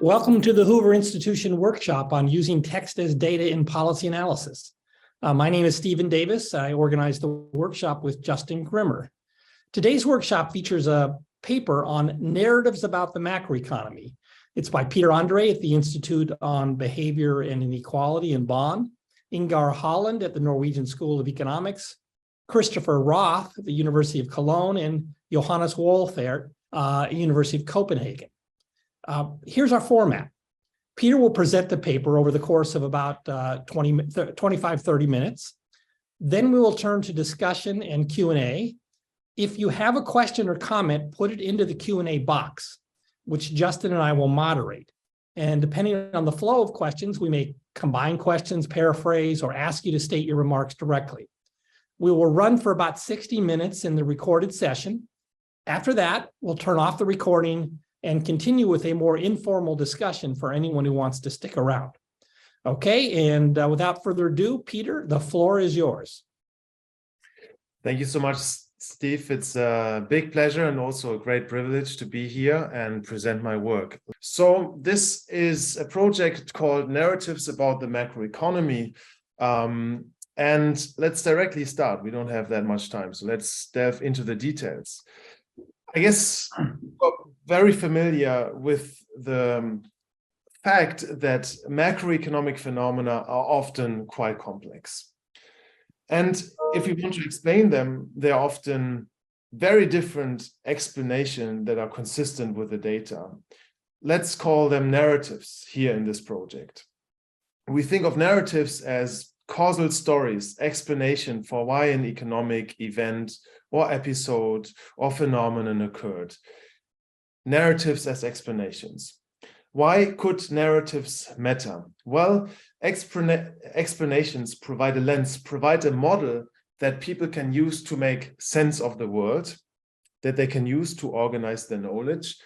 Welcome to the Hoover Institution workshop on using text as data in policy analysis. My name is Stephen Davis. I organized the workshop with Justin Grimmer. Today's workshop features a paper on narratives about the macroeconomy. It's by Peter Andre at the Institute on Behavior and Inequality in Bonn, Ingar Haaland at the Norwegian School of Economics, Christopher Roth at the University of Cologne, and Johannes Wohlfart at University of Copenhagen. Here's our format. Peter will present the paper over the course of about 25-30 minutes. Then we will turn to discussion and Q&A. If you have a question or comment, put it into the Q&A box, which Justin and I will moderate. And depending on the flow of questions, we may combine questions, paraphrase, or ask you to state your remarks directly. We will run for about 60 minutes in the recorded session. After that, we'll turn off the recording and continue with a more informal discussion for anyone who wants to stick around. Okay, and without further ado, Peter, the floor is yours. Thank you so much, Steve. It's a big pleasure and also a great privilege to be here and present my work. So this is a project called Narratives about the Macroeconomy. And let's directly start. We don't have that much time, so let's delve into the details. I guess we're very familiar with the fact that macroeconomic phenomena are often quite complex. And if we want to explain them, they're often very different explanations that are consistent with the data. Let's call them narratives here in this project. We think of narratives as causal stories, explanation for why an economic event or episode or phenomenon occurred. Narratives as explanations. Why could narratives matter? Well, explanations provide a lens, provide a model that people can use to make sense of the world, that they can use to organize their knowledge,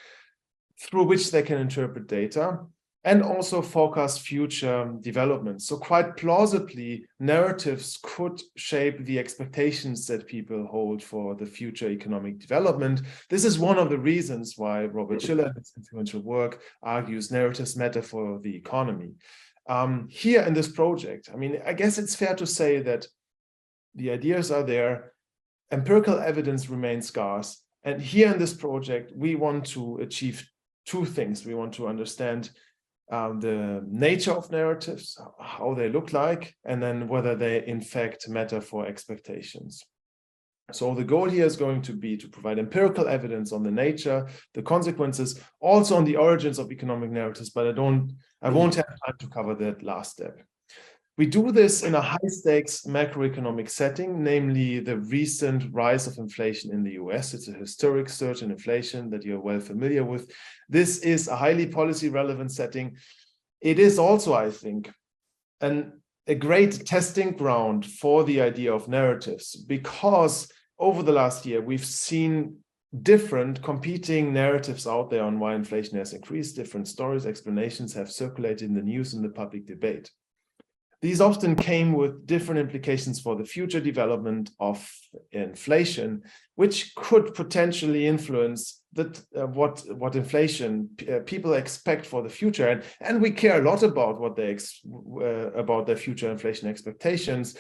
through which they can interpret data, and also forecast future developments. So quite plausibly, narratives could shape the expectations that people hold for the future economic development. This is one of the reasons why Robert Shiller, in his influential work, argues narratives matter for the economy. Here in this project, I mean, I guess it's fair to say that the ideas are there, empirical evidence remains scarce, and here in this project, we want to achieve two things. We want to understand the nature of narratives, how they look like, and then whether they in fact matter for expectations. So the goal here is going to be to provide empirical evidence on the nature, the consequences, also on the origins of economic narratives, but I won't have time to cover that last step. We do this in a high-stakes macroeconomic setting, namely the recent rise of inflation in the US. It's a historic surge in inflation that you're well familiar with. This is a highly policy-relevant setting. It is also, I think, a great testing ground for the idea of narratives, because over the last year, we've seen different competing narratives out there on why inflation has increased. Different stories, explanations have circulated in the news and the public debate. These often came with different implications for the future development of inflation, which could potentially influence what inflation people expect for the future. And we care a lot about what about their future inflation expectations,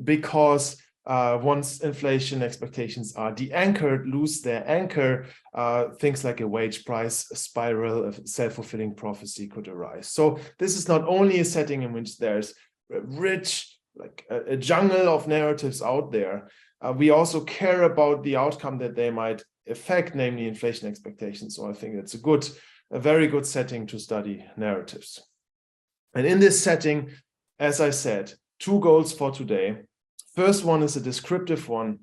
because once inflation expectations are de-anchored, lose their anchor, things like a wage price spiral, a self-fulfilling prophecy could arise. So this is not only a setting in which there's a rich, like a jungle of narratives out there, we also care about the outcome that they might affect, namely inflation expectations. So I think it's a very good setting to study narratives. And in this setting, as I said, two goals for today. First one is a descriptive one.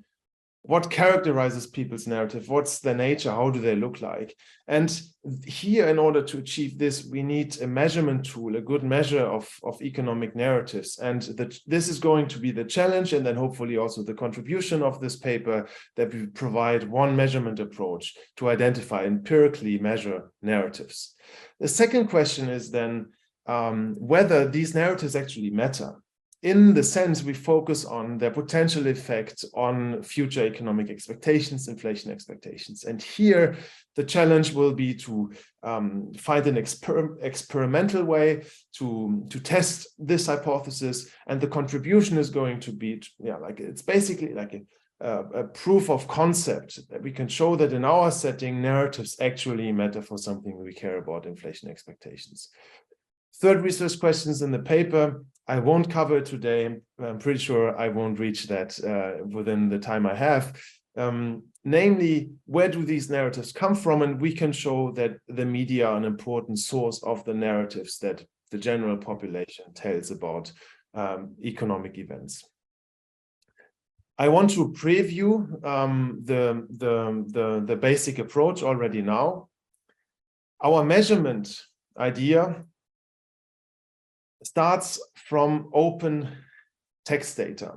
What characterizes people's narrative? What's their nature? How do they look like? And here, in order to achieve this, we need a measurement tool, a good measure of economic narratives. And this is going to be the challenge, and then hopefully also the contribution of this paper, that we provide one measurement approach to identify, empirically measure narratives. The second question is then whether these narratives actually matter. in the sense we focus on their potential effect on future economic expectations, inflation expectations. And here, the challenge will be to find an experimental way to test this hypothesis. And the contribution is going to be, it's basically like a proof of concept that we can show that in our setting, narratives actually matter for something we care about, inflation expectations. Third research questions in the paper, I won't cover it today. I'm pretty sure I won't reach that within the time I have. Namely, where do these narratives come from? And we can show that the media are an important source of the narratives that the general population tells about economic events. I want to preview the basic approach already now. Our measurement idea starts from open text data.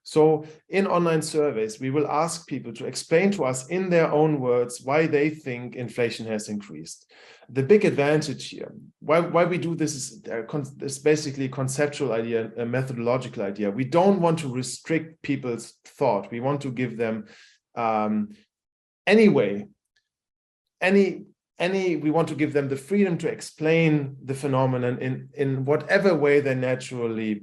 So in online surveys, we will ask people to explain to us in their own words why they think inflation has increased. The big advantage here, why we do this is basically a conceptual idea, a methodological idea. We don't want to restrict people's thought. We want to give them we want to give them the freedom to explain the phenomenon in whatever way they naturally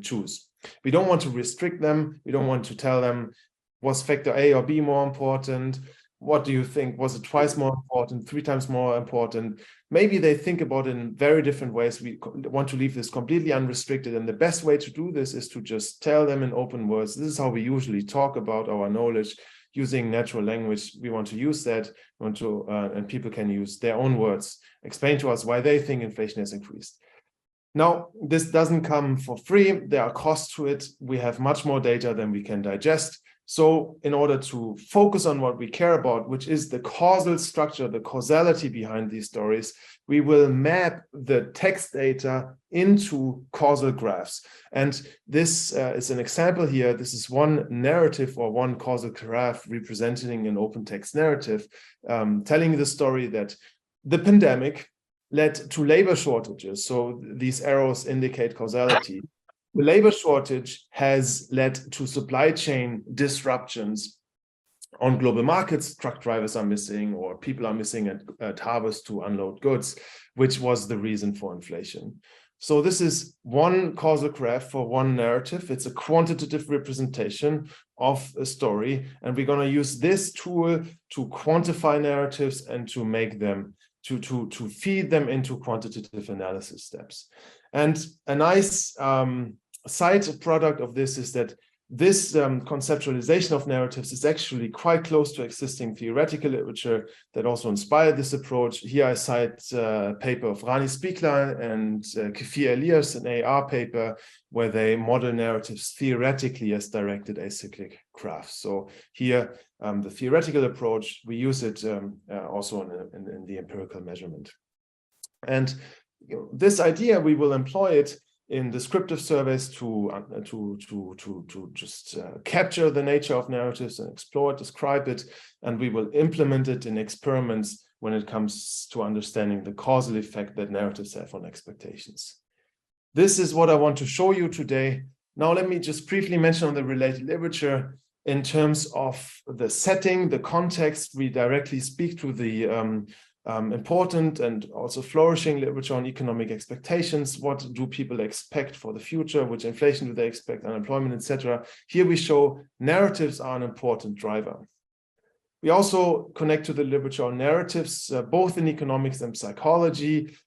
choose. We don't want to restrict them. We don't want to tell them, was factor A or B more important? What do you think? Was it twice more important, 3 times more important? Maybe they think about it in very different ways. We want to leave this completely unrestricted. And the best way to do this is to just tell them in open words. This is how we usually talk about our knowledge. Using natural language, we want to use that. We want to, and people can use their own words, explain to us why they think inflation has increased. Now, this doesn't come for free. There are costs to it. We have much more data than we can digest. So in order to focus on what we care about, which is the causal structure, the causality behind these stories, we will map the text data into causal graphs. And this is an example here. This is one narrative or one causal graph representing an open text narrative, telling the story that the pandemic led to labor shortages. So these arrows indicate causality. The labor shortage has led to supply chain disruptions on global markets. Truck drivers are missing, or people are missing at harvest to unload goods, which was the reason for inflation. So this is one causal graph for one narrative. It's a quantitative representation of a story, and we're going to use this tool to quantify narratives and to make them to feed them into quantitative analysis steps. And a nice side product of this is that this conceptualization of narratives is actually quite close to existing theoretical literature that also inspired this approach. Here I cite a paper of Rani Spiegler and Kefir Elias, an AR paper, where they model narratives theoretically as directed acyclic graphs. So here, the theoretical approach, we use it also in the empirical measurement. And this idea, we will employ it in descriptive surveys to just capture the nature of narratives and explore it, describe it, and we will implement it in experiments when it comes to understanding the causal effect that narratives have on expectations. This is what I want to show you today. Now, let me just briefly mention on the related literature in terms of the setting, the context. We directly speak to the important and also flourishing literature on economic expectations. What do people expect for the future? Which inflation do they expect? Unemployment, etc. Here we show narratives are an important driver. We also connect to the literature on narratives, both in economics and psychology.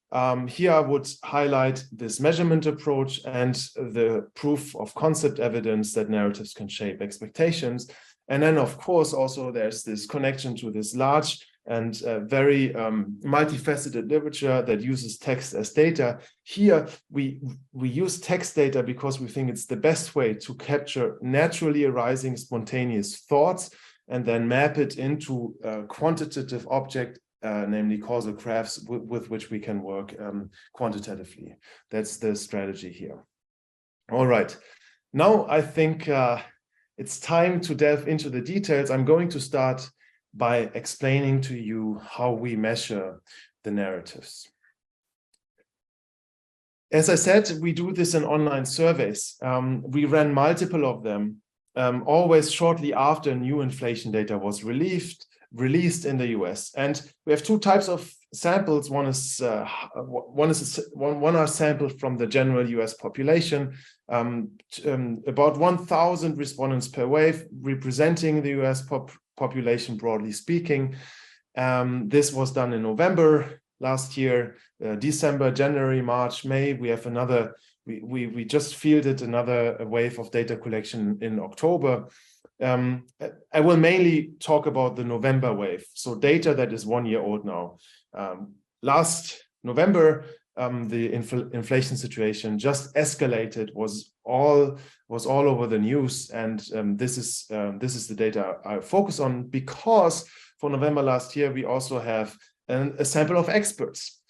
Here I would highlight this measurement approach and the proof of concept evidence that narratives can shape expectations. And then, of course, also there's this connection to this large and very multifaceted literature that uses text as data. Here, we use text data because we think it's the best way to capture naturally arising spontaneous thoughts and then map it into a quantitative object, namely causal graphs with which we can work quantitatively. That's the strategy here. All right. Now I think it's time to delve into the details. I'm going to start by explaining to you how we measure the narratives. As I said, we do this in online surveys. We ran multiple of them, always shortly after new inflation data was released in the US. And we have two types of samples. One are samples from the general US population, about 1,000 respondents per wave, representing the US population broadly speaking. This was done in November last year. December, January, March, May, we have another, we just fielded another wave of data collection in October. I will mainly talk about the November wave, so data that is 1 year old now. Last November, the inflation situation just escalated, was all over the news, and this is the data I focus on, because for November last year we also have a sample of experts,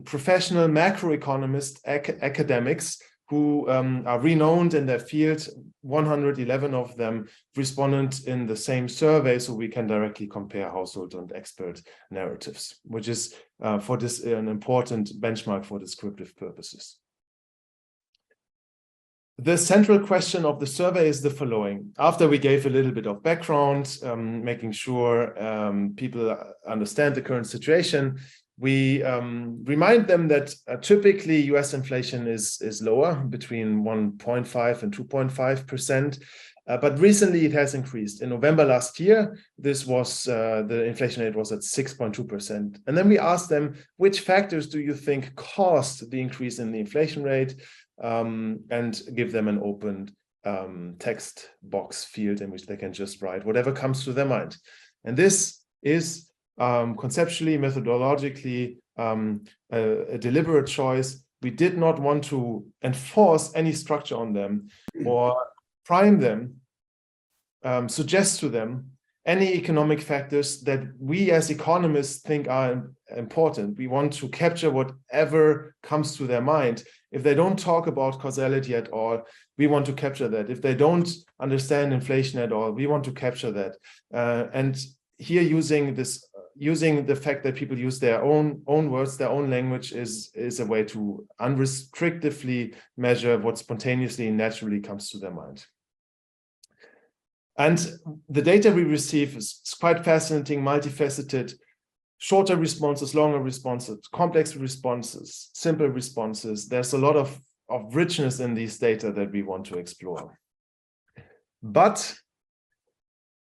professional macroeconomists, academics who are renowned in their field. 111 of them responded in the same survey, so we can directly compare household and expert narratives, which is for this an important benchmark for descriptive purposes. The central question of the survey is the following. After we gave a little bit of background, making sure people understand the current situation, we remind them that typically US inflation is lower, between 1.5 and 2.5%, but recently it has increased. In November last year, this was the inflation rate was at 6.2%. And then we asked them, which factors do you think caused the increase in the inflation rate? And give them an open text box field in which they can just write whatever comes to their mind. And this is conceptually, methodologically, a deliberate choice. We did not want to enforce any structure on them or prime them, suggest to them any economic factors that we as economists think are important. We want to capture whatever comes to their mind. If they don't talk about causality at all, we want to capture that. If they don't understand inflation at all, we want to capture that. And here using the fact that people use their own words, their own language is a way to unrestrictively measure what spontaneously and naturally comes to their mind. And the data we receive is quite fascinating, multifaceted, shorter responses, longer responses, complex responses, simple responses. There's a lot of richness in these data that we want to explore. But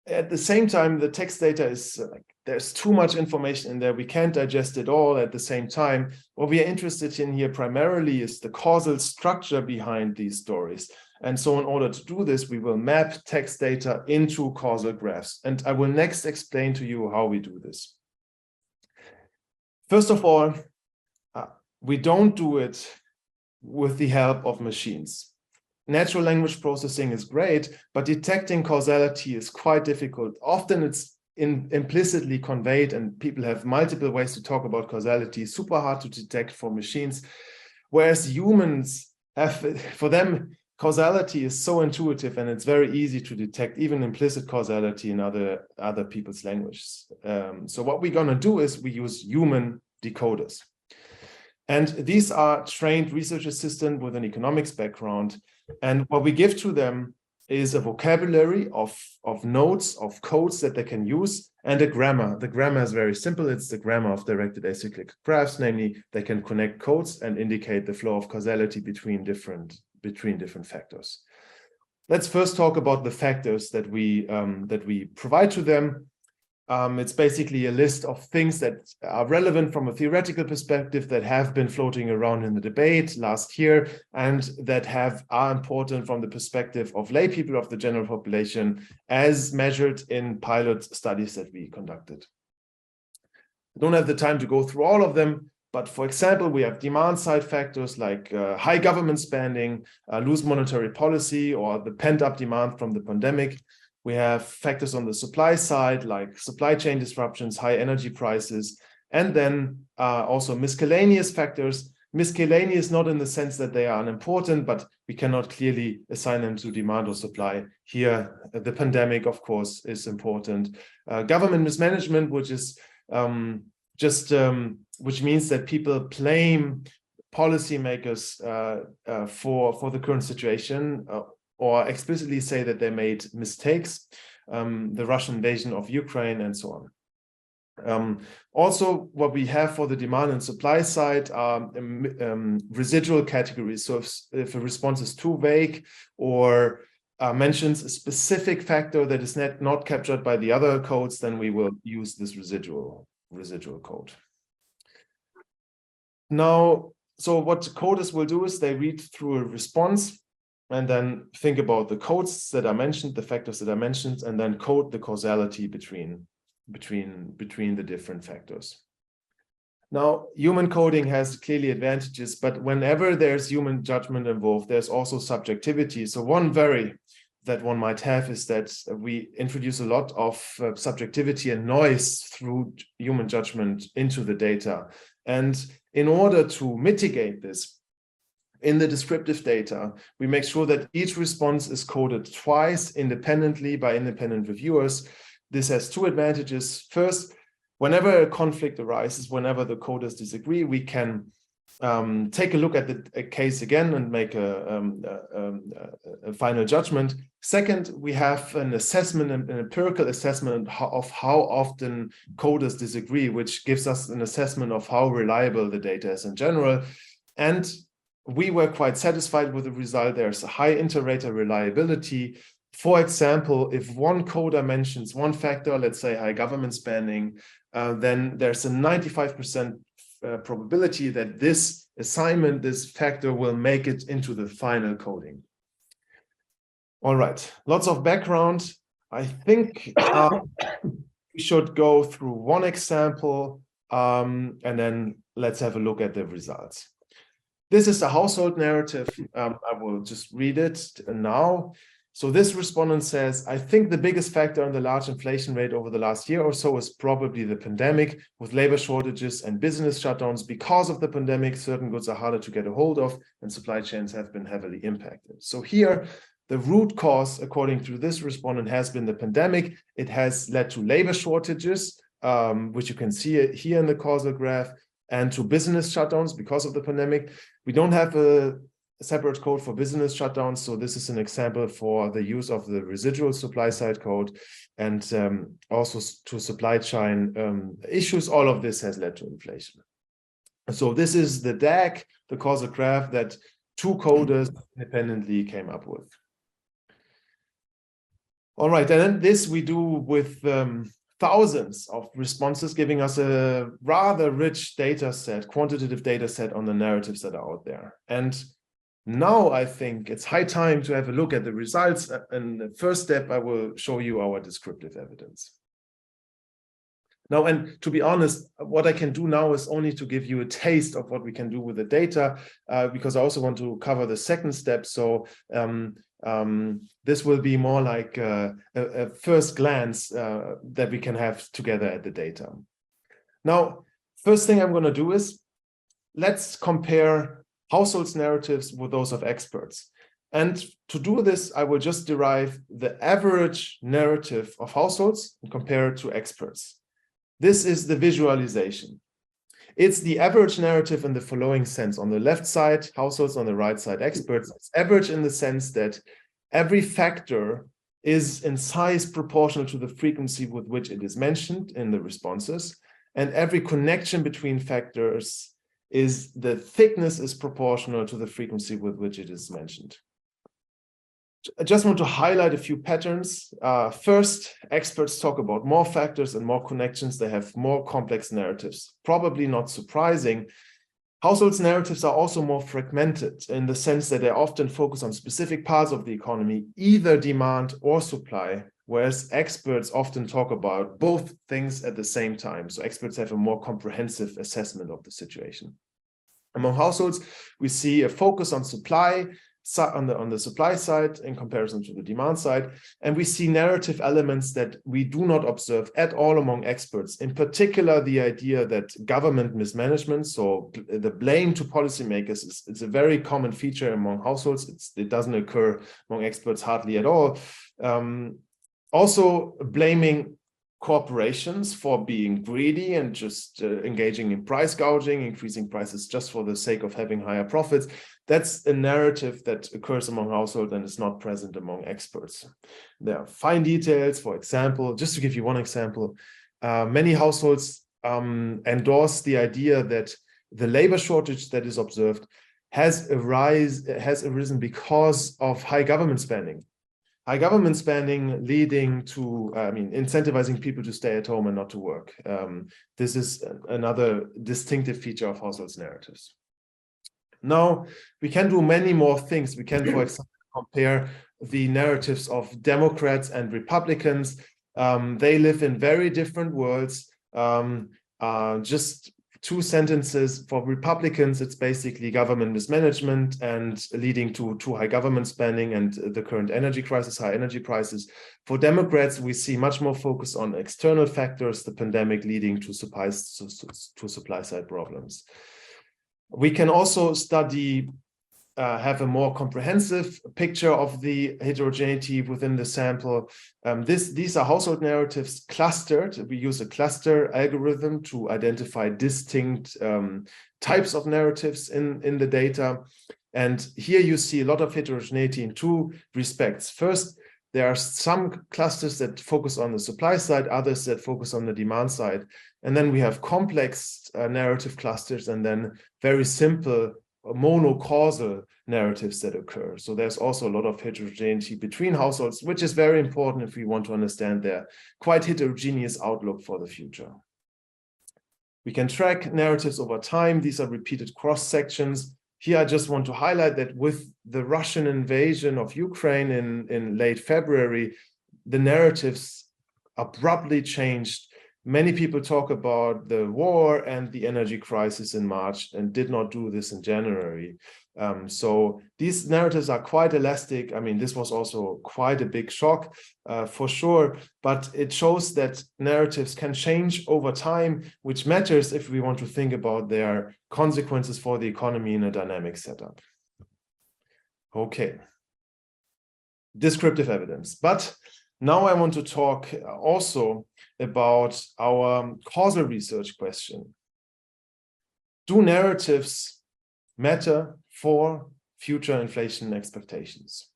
at the same time, the text data is there's too much information in there. We can't digest it all at the same time. What we are interested in here primarily is the causal structure behind these stories. And so in order to do this, we will map text data into causal graphs. And I will next explain to you how we do this. First of all, we don't do it with the help of machines. Natural language processing is great, but detecting causality is quite difficult. Often it's implicitly conveyed, and people have multiple ways to talk about causality, super hard to detect for machines. Whereas humans have, for them, causality is so intuitive, and it's very easy to detect even implicit causality in other people's languages. So what we're going to do is we use human decoders. And these are trained research assistants with an economics background. And what we give to them is a vocabulary of nodes, of codes that they can use, and a grammar. The grammar is very simple. It's the grammar of directed acyclic graphs, namely they can connect codes and indicate the flow of causality between different factors. Let's first talk about the factors that we provide to them. It's basically a list of things that are relevant from a theoretical perspective that have been floating around in the debate last year and that are important from the perspective of lay people, of the general population, as measured in pilot studies that we conducted. I don't have the time to go through all of them, but for example, we have demand side factors like high government spending, loose monetary policy, or the pent-up demand from the pandemic. We have factors on the supply side, like supply chain disruptions, high energy prices, and then also miscellaneous factors. Miscellaneous not in the sense that they are unimportant, but we cannot clearly assign them to demand or supply. Here, the pandemic, of course, is important. Government mismanagement, which is which means that people blame policymakers for the current situation, or explicitly say that they made mistakes, the Russian invasion of Ukraine and so on. Also, what we have for the demand and supply side are residual categories. So if a response is too vague or mentions a specific factor that is not captured by the other codes, then we will use this residual code. Now, so what coders will do is they read through a response and then think about the codes that are mentioned, the factors that are mentioned, and then code the causality between the different factors. Now, human coding has clearly advantages, but whenever there's human judgment involved, there's also subjectivity. So one worry that one might have is that we introduce a lot of subjectivity and noise through human judgment into the data. And in order to mitigate this, in the descriptive data, we make sure that each response is coded twice independently by independent reviewers. This has two advantages. First, whenever a conflict arises, whenever the coders disagree, we can take a look at the case again and make a final judgment. Second, we have an assessment, an empirical assessment of how often coders disagree, which gives us an assessment of how reliable the data is in general. And we were quite satisfied with the result. There's a high inter-rater reliability. For example, if one coder mentions one factor, let's say high government spending, then there's a 95% probability that this assignment, this factor, will make it into the final coding. All right, lots of background. I think we should go through one example, and then let's have a look at the results. This is a household narrative. I will just read it now. So this respondent says, I think the biggest factor in the large inflation rate over the last year or so is probably the pandemic, with labor shortages and business shutdowns. Because of the pandemic, certain goods are harder to get a hold of and supply chains have been heavily impacted. So here, the root cause, according to this respondent, has been the pandemic. It has led to labor shortages, which you can see here in the causal graph, and to business shutdowns because of the pandemic. We don't have a separate code for business shutdowns, so this is an example for the use of the residual supply side code, and also to supply chain issues. All of this has led to inflation. So this is the DAG, the causal graph that two coders independently came up with. All right, and then this we do with thousands of responses, giving us a rather rich data set, quantitative data set on the narratives that are out there. And now I think it's high time to have a look at the results. And the first step, I will show you our descriptive evidence. Now, and to be honest, what I can do now is only to give you a taste of what we can do with the data, because I also want to cover the second step. So this will be more like a first glance that we can have together at the data. Now, first thing I'm going to do is let's compare households' narratives with those of experts. And to do this, I will just derive the average narrative of households and compare it to experts. This is the visualization. It's the average narrative in the following sense. On the left side, households, on the right side, experts. It's average in the sense that every factor is in size proportional to the frequency with which it is mentioned in the responses. And every connection between factors is the thickness is proportional to the frequency with which it is mentioned. I just want to highlight a few patterns. First, experts talk about more factors and more connections. They have more complex narratives. Probably not surprising. Households' narratives are also more fragmented in the sense that they often focus on specific parts of the economy, either demand or supply, whereas experts often talk about both things at the same time. So experts have a more comprehensive assessment of the situation. Among households, we see a focus on supply, on the supply side in comparison to the demand side, and we see narrative elements that we do not observe at all among experts. In particular, the idea that government mismanagement, so the blame to policymakers, it's a very common feature among households. It doesn't occur among experts hardly at all. Also, blaming corporations for being greedy and just engaging in price gouging, increasing prices just for the sake of having higher profits. That's a narrative that occurs among households and is not present among experts. There are fine details. For example, just to give you one example, many households endorse the idea that the labor shortage that is observed has arisen because of high government spending. High government spending leading to, incentivizing people to stay at home and not to work. This is another distinctive feature of households' narratives. Now, we can do many more things. We can, for example, compare the narratives of Democrats and Republicans. They live in very different worlds. Just two sentences. For Republicans, it's basically government mismanagement and leading to too high government spending and the current energy crisis, high energy prices. For Democrats, we see much more focus on external factors, the pandemic leading to supply side problems. We can also study, have a more comprehensive picture of the heterogeneity within the sample. These are household narratives clustered. We use a cluster algorithm to identify distinct types of narratives in the data. And here you see a lot of heterogeneity in two respects. First, there are some clusters that focus on the supply side, others that focus on the demand side. And then we have complex narrative clusters and then very simple mono-causal narratives that occur. So there's also a lot of heterogeneity between households, which is very important if we want to understand their quite heterogeneous outlook for the future. We can track narratives over time. These are repeated cross-sections. Here, I just want to highlight that with the Russian invasion of Ukraine in late February, the narratives abruptly changed. Many people talk about the war and the energy crisis in March and did not do this in January. So these narratives are quite elastic. I mean, this was also quite a big shock for sure, but it shows that narratives can change over time, which matters if we want to think about their consequences for the economy in a dynamic setup. Okay. Descriptive evidence. But now I want to talk also about our causal research question. Do narratives matter for future inflation expectations?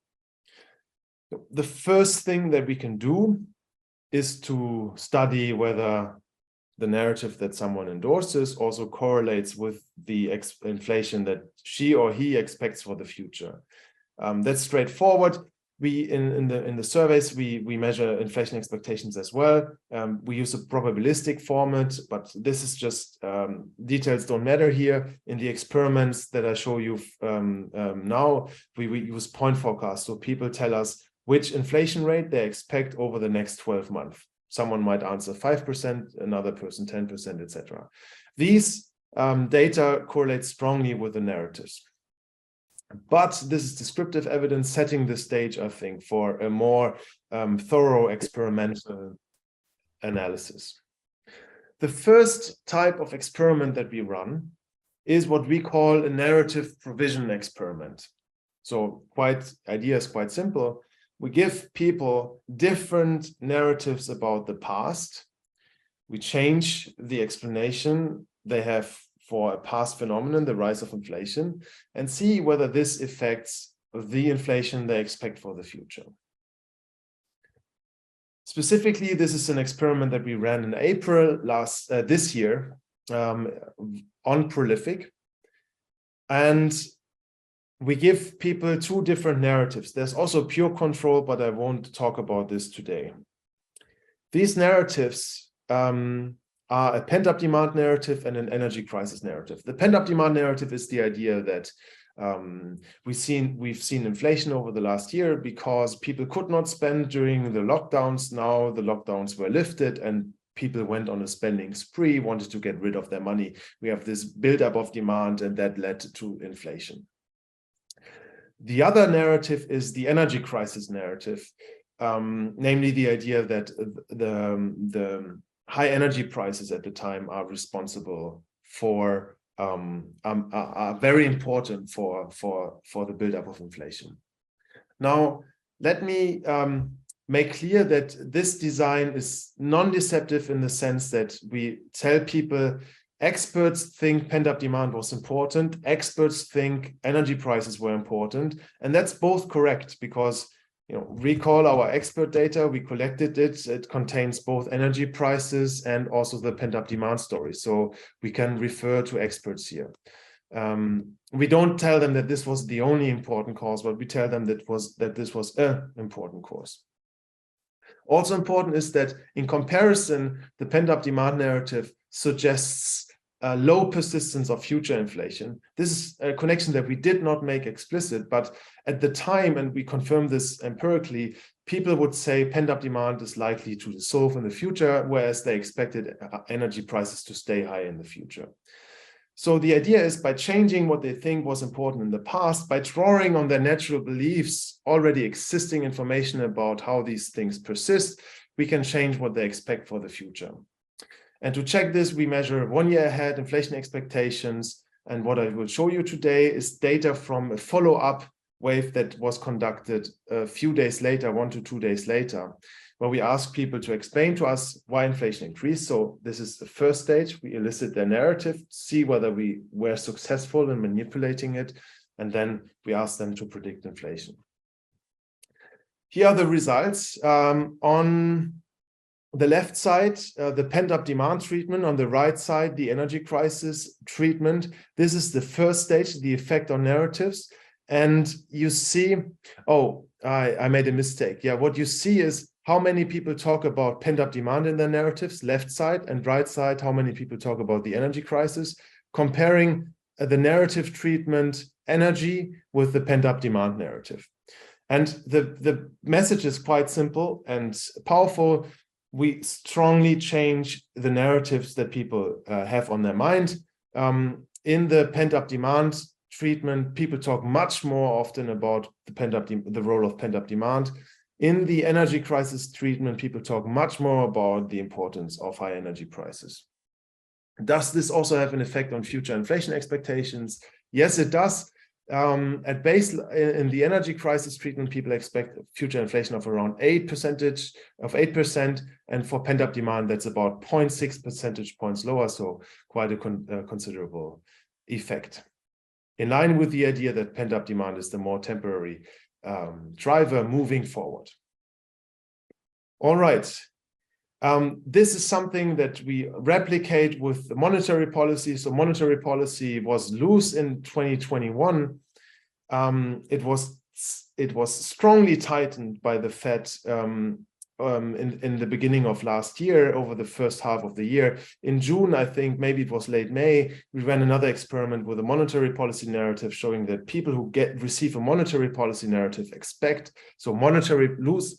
The first thing that we can do is to study whether the narrative that someone endorses also correlates with the inflation that she or he expects for the future. That's straightforward. We in the surveys we measure inflation expectations as well. We use a probabilistic format, but this is just details don't matter here. In the experiments that I show you now, we use point forecast. So people tell us which inflation rate they expect over the next 12 months. Someone might answer 5%, another person 10%, etc. These data correlate strongly with the narratives. But this is descriptive evidence setting the stage, I think, for a more thorough experimental analysis. The first type of experiment that we run is what we call a narrative provision experiment. So idea is quite simple. We give people different narratives about the past. We change the explanation they have for a past phenomenon, the rise of inflation, and see whether this affects the inflation they expect for the future. Specifically, this is an experiment that we ran in April this year on Prolific. And we give people two different narratives. There's also pure control, but I won't talk about this today. These narratives are a pent-up demand narrative and an energy crisis narrative. The pent-up demand narrative is the idea that we've seen inflation over the last year because people could not spend during the lockdowns. Now the lockdowns were lifted and people went on a spending spree, wanted to get rid of their money. We have this buildup of demand and that led to inflation. The other narrative is the energy crisis narrative, namely the idea that the high energy prices at the time are responsible for, are very important for the buildup of inflation. Now, let me make clear that this design is non-deceptive in the sense that we tell people experts think pent-up demand was important, experts think energy prices were important, and that's both correct because recall our expert data, we collected it, it contains both energy prices and also the pent-up demand story, so we can refer to experts here. We don't tell them that this was the only important cause, but we tell them that this was an important cause. Also important is that in comparison, the pent-up demand narrative suggests a low persistence of future inflation. This is a connection that we did not make explicit, but at the time, and we confirm this empirically, people would say pent-up demand is likely to dissolve in the future, whereas they expected energy prices to stay high in the future. So the idea is by changing what they think was important in the past, by drawing on their natural beliefs, already existing information about how these things persist, we can change what they expect for the future. And to check this, we measure 1 year ahead inflation expectations. And what I will show you today is data from a follow-up wave that was conducted a few days later, 1 to 2 days later, where we ask people to explain to us why inflation increased. So this is the first stage. We elicit their narrative, see whether we were successful in manipulating it, and then we ask them to predict inflation. Here are the results. On the left side, the pent-up demand treatment. On the right side, the energy crisis treatment. This is the first stage, the effect on narratives. And you see, oh, I made a mistake. Yeah, what you see is how many people talk about pent-up demand in their narratives, left side, and right side, how many people talk about the energy crisis, comparing the narrative treatment energy with the pent-up demand narrative. And the message is quite simple and powerful. We strongly change the narratives that people have on their mind. In the pent-up demand treatment, people talk much more often about the role of pent-up demand. In the energy crisis treatment, people talk much more about the importance of high energy prices. Does this also have an effect on future inflation expectations? Yes, it does. At base, in the energy crisis treatment, people expect future inflation of around 8%, and for pent-up demand, that's about 0.6 percentage points lower, so quite a considerable effect. In line with the idea that pent-up demand is the more temporary driver moving forward. All right. This is something that we replicate with the monetary policy. So monetary policy was loose in 2021. It was strongly tightened by the Fed in the beginning of last year, over the first half of the year. In June, I think, maybe it was late May, we ran another experiment with a monetary policy narrative showing that people who receive a monetary policy narrative expect, so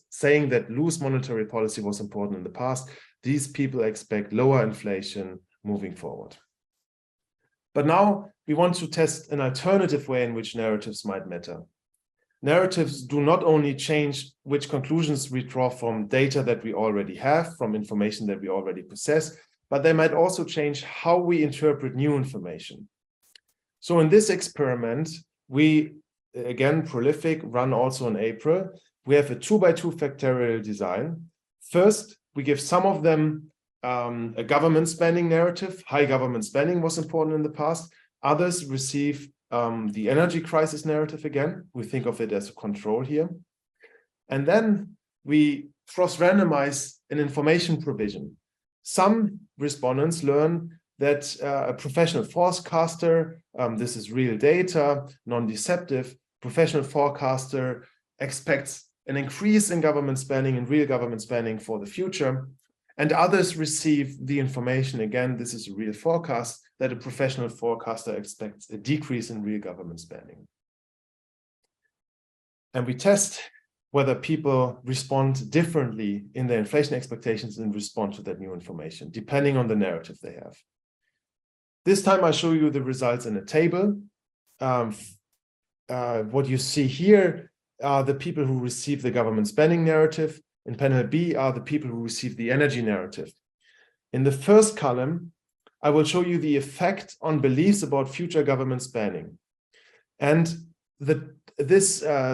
saying that loose monetary policy was important in the past, these people expect lower inflation moving forward. But now we want to test an alternative way in which narratives might matter. Narratives do not only change which conclusions we draw from data that we already have, from information that we already possess, but they might also change how we interpret new information. So in this experiment, we, again, prolific, run also in April, we have a 2x2 factorial design. First, we give some of them a government spending narrative. High government spending was important in the past. Others receive the energy crisis narrative again. We think of it as a control here. And then we cross-randomize an information provision. Some respondents learn that a professional forecaster, this is real data, non-deceptive, professional forecaster expects an increase in government spending and real government spending for the future. And others receive the information, again, this is a real forecast, that a professional forecaster expects a decrease in real government spending. And we test whether people respond differently in their inflation expectations in response to that new information, depending on the narrative they have. This time I show you the results in a table. What you see here are the people who receive the government spending narrative. In panel B are the people who receive the energy narrative. In the first column, I will show you the effect on beliefs about future government spending. And the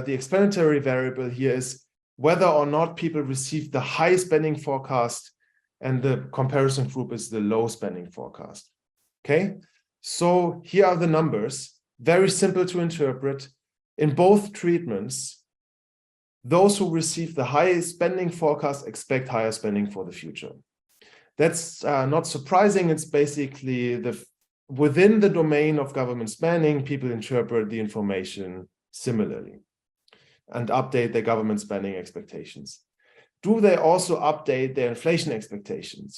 explanatory variable here is whether or not people receive the high spending forecast, and the comparison group is the low spending forecast. Okay, so here are the numbers, very simple to interpret. In both treatments, those who receive the high spending forecast expect higher spending for the future. That's not surprising. It's basically within the domain of government spending, people interpret the information similarly and update their government spending expectations. Do they also update their inflation expectations?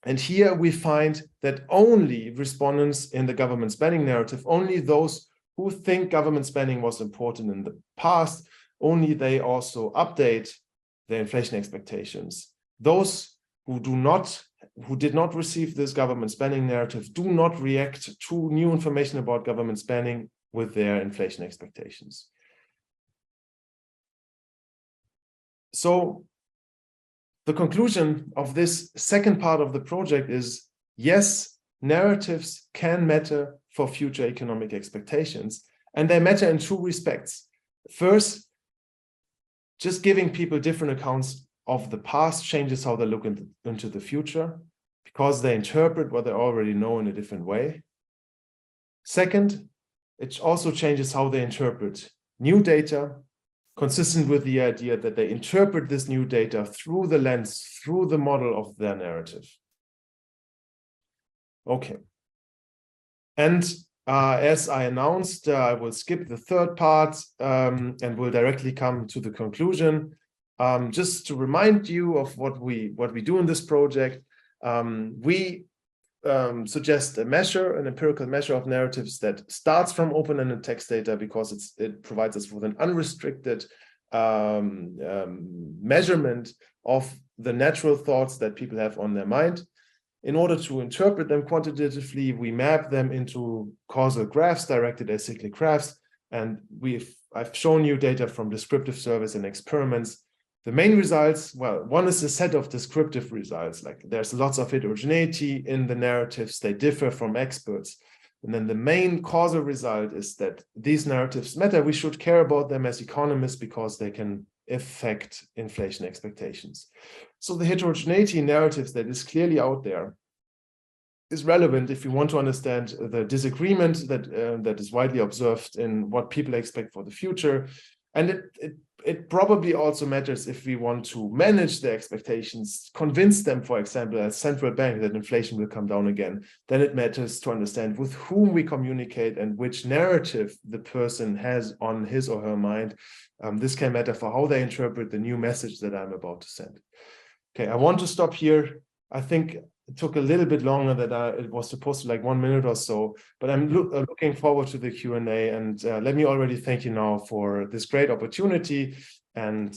And here we find that only respondents in the government spending narrative, only those who think government spending was important in the past, only they also update their inflation expectations. Those who did not receive this government spending narrative do not react to new information about government spending with their inflation expectations. So the conclusion of this second part of the project is, yes, narratives can matter for future economic expectations, and they matter in two respects. First, just giving people different accounts of the past changes how they look into the future, because they interpret what they already know in a different way. Second, it also changes how they interpret new data, consistent with the idea that they interpret this new data through the lens, through the model of their narrative. Okay. And as I announced, I will skip the third part and will directly come to the conclusion. Just to remind you of what we do in this project, we suggest a measure, an empirical measure of narratives that starts from open-ended text data, because it provides us with an unrestricted measurement of the natural thoughts that people have on their mind. In order to interpret them quantitatively, we map them into causal graphs, directed acyclic graphs, and I've shown you data from descriptive surveys and experiments. The main results, well, one is a set of descriptive results, like there's lots of heterogeneity in the narratives, they differ from experts. And then the main causal result is that these narratives matter. We should care about them as economists because they can affect inflation expectations. So the heterogeneity in narratives that is clearly out there is relevant if you want to understand the disagreement that is widely observed in what people expect for the future. And it probably also matters if we want to manage their expectations, convince them, for example, as central bank, that inflation will come down again. Then it matters to understand with whom we communicate and which narrative the person has on his or her mind. This can matter for how they interpret the new message that I'm about to send. Okay, I want to stop here. I think it took a little bit longer than it was supposed to, like 1 minute or so, but I'm looking forward to the Q&A, and let me already thank you now for this great opportunity, and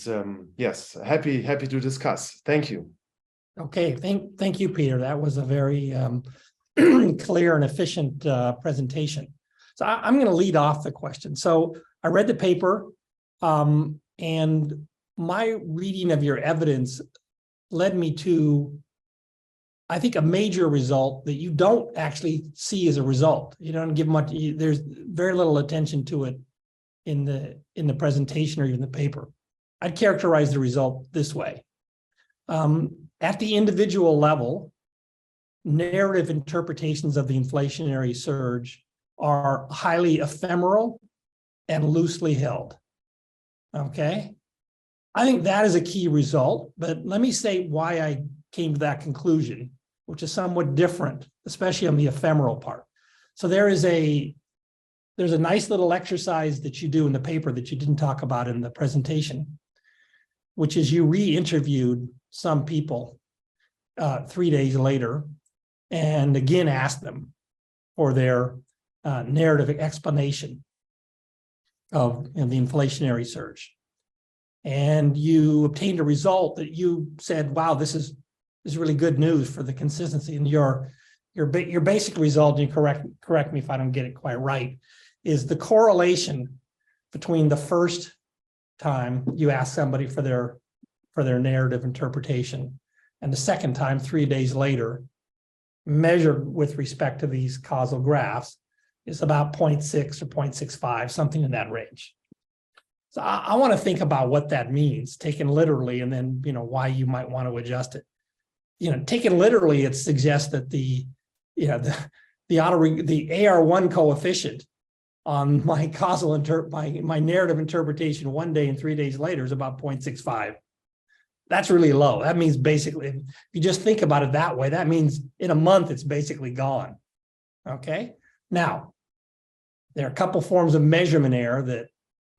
yes, happy to discuss. Thank you. Okay, thank you, Peter. That was a very clear and efficient presentation. So I'm going to lead off the question. So I read the paper, and my reading of your evidence led me to, I think, a major result that you don't actually see as a result. You don't give much, there's very little attention to it in the presentation or even the paper. I'd characterize the result this way. At the individual level, narrative interpretations of the inflationary surge are highly ephemeral and loosely held. Okay? I think that is a key result, but let me say why I came to that conclusion, which is somewhat different, especially on the ephemeral part. So there's a nice little exercise that you do in the paper that you didn't talk about in the presentation, which is you re-interviewed some people 3 days later and again asked them for their narrative explanation of the inflationary surge. And you obtained a result that you said, wow, this is really good news for the consistency. And your basic result, and you correct me if I don't get it quite right, is the correlation between the first time you ask somebody for their narrative interpretation and the second time, 3 days later, measured with respect to these causal graphs, is about 0.6 or 0.65, something in that range. So I want to think about what that means, taken literally, and then, why you might want to adjust it. Taken literally, it suggests that the AR1 coefficient on my causal my narrative interpretation 1 day and 3 days later is about 0.65. That's really low. That means basically, if you just think about it that way, that means in a month, it's basically gone. Okay. Now, there are a couple forms of measurement error that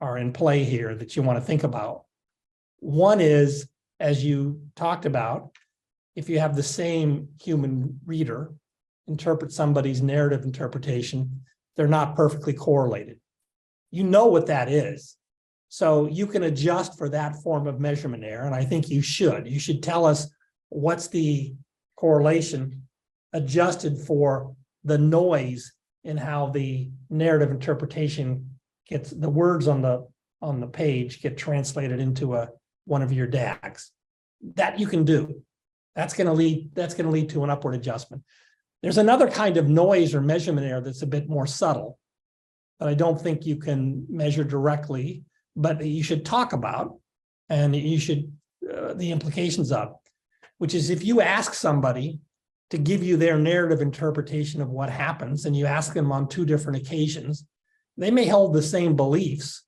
are in play here that you want to think about. One is, as you talked about, if you have the same human reader interpret somebody's narrative interpretation, they're not perfectly correlated. You know what that is. So you can adjust for that form of measurement error, and I think you should. You should tell us what's the correlation adjusted for the noise in how the narrative interpretation gets, the words on the page get translated into one of your DAGs. That you can do. That's going to lead to an upward adjustment. There's another kind of noise or measurement error that's a bit more subtle, that I don't think you can measure directly, but you should talk about, and you should the implications of, which is if you ask somebody to give you their narrative interpretation of what happens, and you ask them on 2 different occasions, they may hold the same beliefs,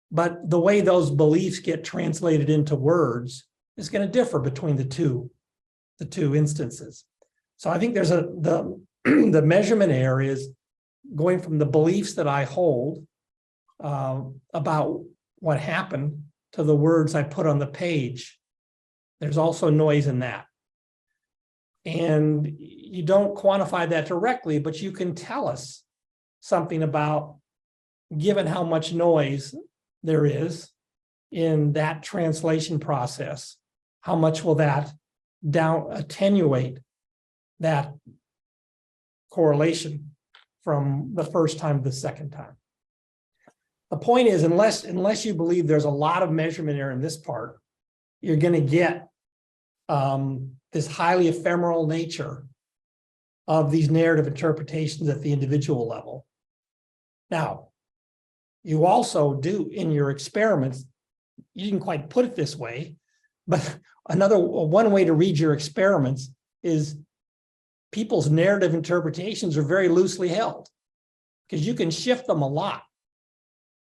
but the way those beliefs get translated into words is going to differ between the two instances. So I think there's the measurement error is going from the beliefs that I hold about what happened to the words I put on the page. There's also noise in that. And you don't quantify that directly, but you can tell us something about, given how much noise there is in that translation process, how much will that attenuate that correlation from the first time to the second time. The point is, unless you believe there's a lot of measurement error in this part, you're going to get this highly ephemeral nature of these narrative interpretations at the individual level. Now, you also do in your experiments, you didn't quite put it this way, but one way to read your experiments is people's narrative interpretations are very loosely held, because you can shift them a lot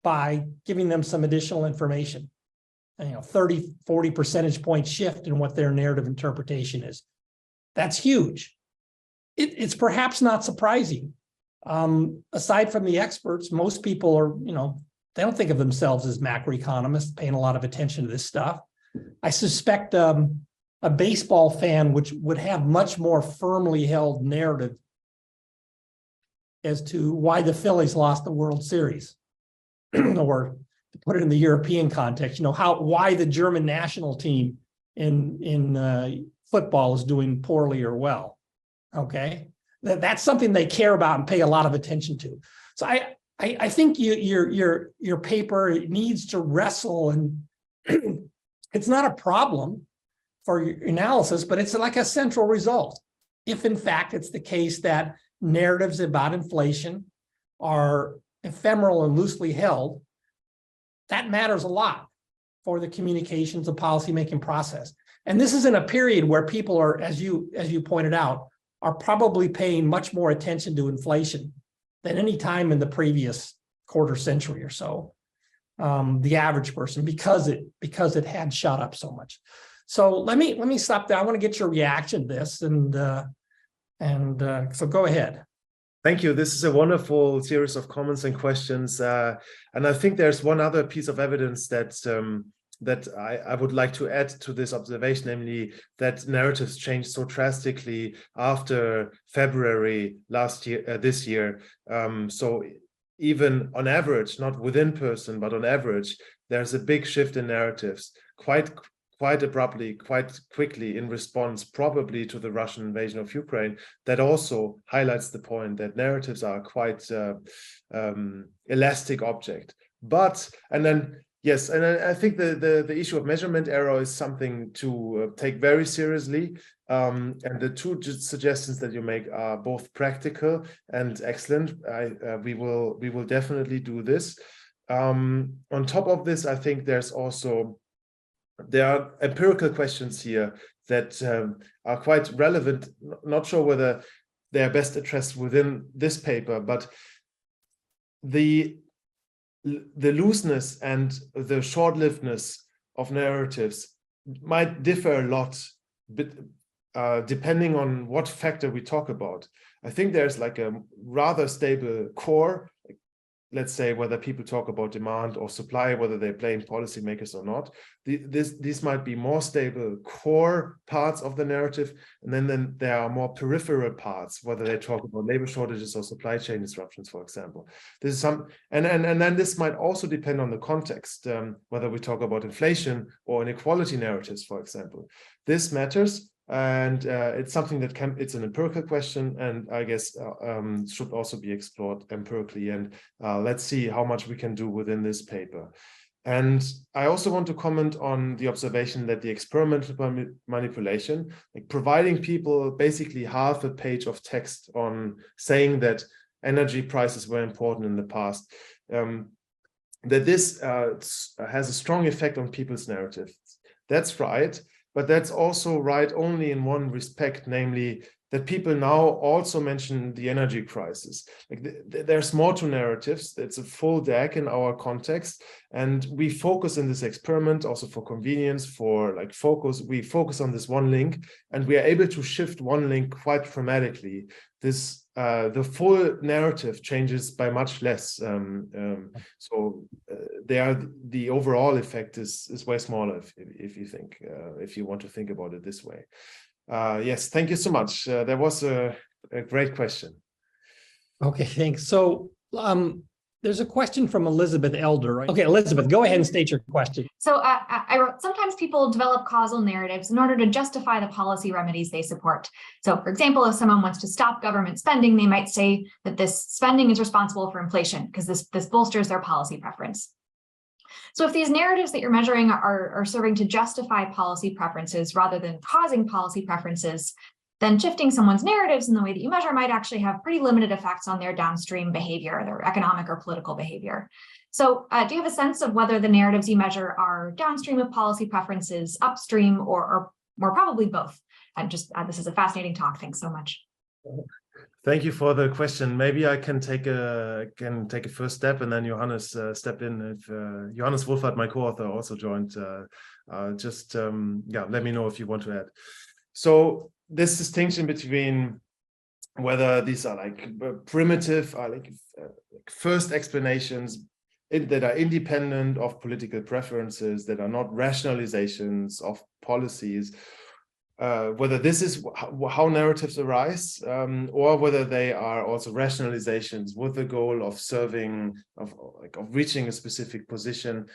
by giving them some additional information. 30, 40 percentage point shift in what their narrative interpretation is. That's huge. It's perhaps not surprising. Aside from the experts, most people are, they don't think of themselves as macroeconomists paying a lot of attention to this stuff. I suspect a baseball fan which would have much more firmly held narrative as to why the Phillies lost the World Series, or to put it in the European context, why the German national team in football is doing poorly or well. Okay, that's something they care about and pay a lot of attention to. So I think your paper needs to wrestle, and it's not a problem for your analysis, but it's like a central result. If in fact it's the case that narratives about inflation are ephemeral and loosely held, that matters a lot for the communications and policymaking process. And this is in a period where people are, as you pointed out, are probably paying much more attention to inflation than any time in the previous quarter century or so. The average person, because it had shot up so much. So let me stop there. I want to get your reaction to this, and so go ahead. Thank you. This is a wonderful series of comments and questions, and I think there's one other piece of evidence that I would like to add to this observation, namely that narratives changed so drastically after February this year. So even on average, not within person, but on average, there's a big shift in narratives, quite abruptly, quite quickly, in response probably to the Russian invasion of Ukraine. That also highlights the point that narratives are quite elastic object. Yes, and I think the issue of measurement error is something to take very seriously. And the 2 suggestions that you make are both practical and excellent. We will definitely do this. On top of this, I think there are empirical questions here that are quite relevant. Not sure whether they are best addressed within this paper, but the looseness and the short-livedness of narratives might differ a lot, depending on what factor we talk about. I think there's like a rather stable core, let's say whether people talk about demand or supply, whether they blame policymakers or not. These might be more stable core parts of the narrative, and then there are more peripheral parts, whether they talk about labor shortages or supply chain disruptions, for example. This is some, and then this might also depend on the context, whether we talk about inflation or inequality narratives, for example. This matters. And it's something that it's an empirical question, and I guess should also be explored empirically. And let's see how much we can do within this paper. And I also want to comment on the observation that the experimental manipulation, like providing people basically half a page of text on saying that energy prices were important in the past, that this has a strong effect on people's narrative. That's right. But that's also right only in one respect, namely that people now also mention the energy crisis. Like there's more to narratives. It's a full deck in our context. And we focus in this experiment also for convenience, for like focus. We focus on this one link, and we are able to shift one link quite dramatically. The full narrative changes by much less. The overall effect is way smaller if you think, if you want to think about it this way. Yes, thank you so much. That was a great question. Okay, thanks. So there's a question from Elizabeth Elder, right? Okay, Elizabeth, go ahead and state your question. So I wrote, sometimes people develop causal narratives in order to justify the policy remedies they support. So for example, if someone wants to stop government spending, they might say that this spending is responsible for inflation because this bolsters their policy preference. So if these narratives that you're measuring are serving to justify policy preferences rather than causing policy preferences, then shifting someone's narratives in the way that you measure might actually have pretty limited effects on their downstream behavior, their economic or political behavior. So do you have a sense of whether the narratives you measure are downstream of policy preferences, upstream, or more probably both? This is a fascinating talk. Thanks so much. Thank you for the question. Maybe I can take a first step, and then Johannes step in. If Johannes Wohlfart, my co-author, also joined, let me know if you want to add. So this distinction between whether these are like primitive, first explanations that are independent of political preferences, that are not rationalizations of policies, whether this is how narratives arise, or whether they are also rationalizations with the goal of serving, of reaching a specific position.